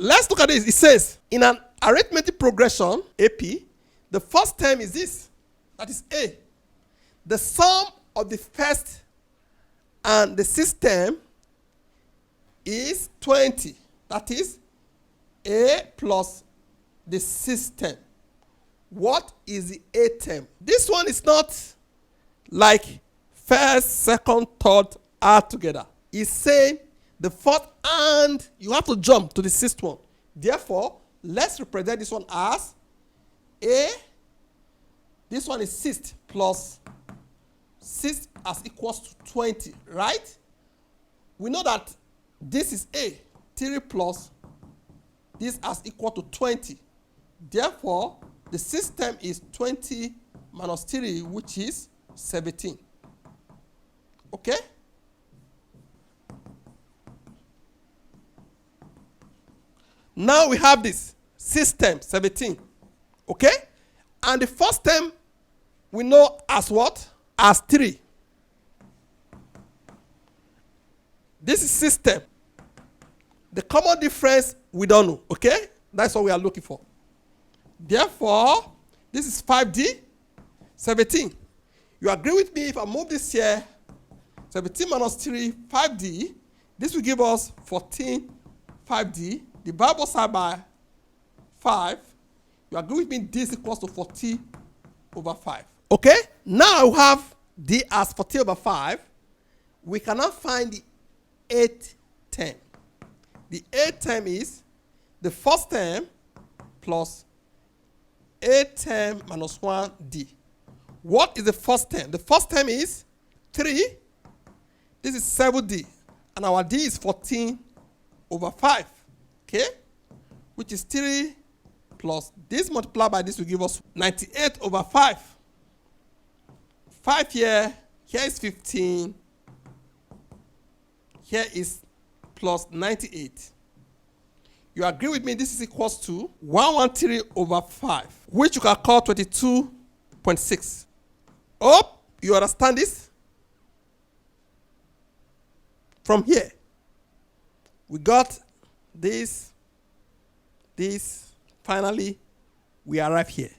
let's look at this. It says, in an arithmetic progression, AP, the first term is this. That is A. The sum of the first and the sixth term is 20. That is A plus the sixth term. What is the eighth term? This one is not like first, second, third add together. It's saying the fourth and you have to jump to the sixth one. Therefore, let's represent this one as A. This one is sixth plus 6 as equals to 20, right? We know that this is A, 3 plus this as equal to 20. Therefore, the sixth term is 20 minus 3, which is 17. Okay? Now we have this sixth term, 17. Okay? And the first term we know as what? As 3. This is system. The common difference we don't know. Okay? That's what we are looking for. Therefore, this is 5D, 17. You agree with me if I move this here? 17 minus 3, 5D. This will give us 14, 5D. Divide both sides by 5. You agree with me? This equals to 40 over 5. Okay? Now we have D as 40 over 5. We cannot find the eighth term. The eighth term is the first term plus eighth term minus 1D. What is the first term? The first term is 3. This is 7D. And our D is 14 over 5. Okay? Which is 3 plus this multiplied by this will give us 98 over 5. 5 here is 15. Here is plus 98. You agree with me? This is equals to 113 over 5, which you can call 22.6. Hope you understand this? From here, we got this, finally, we arrive here.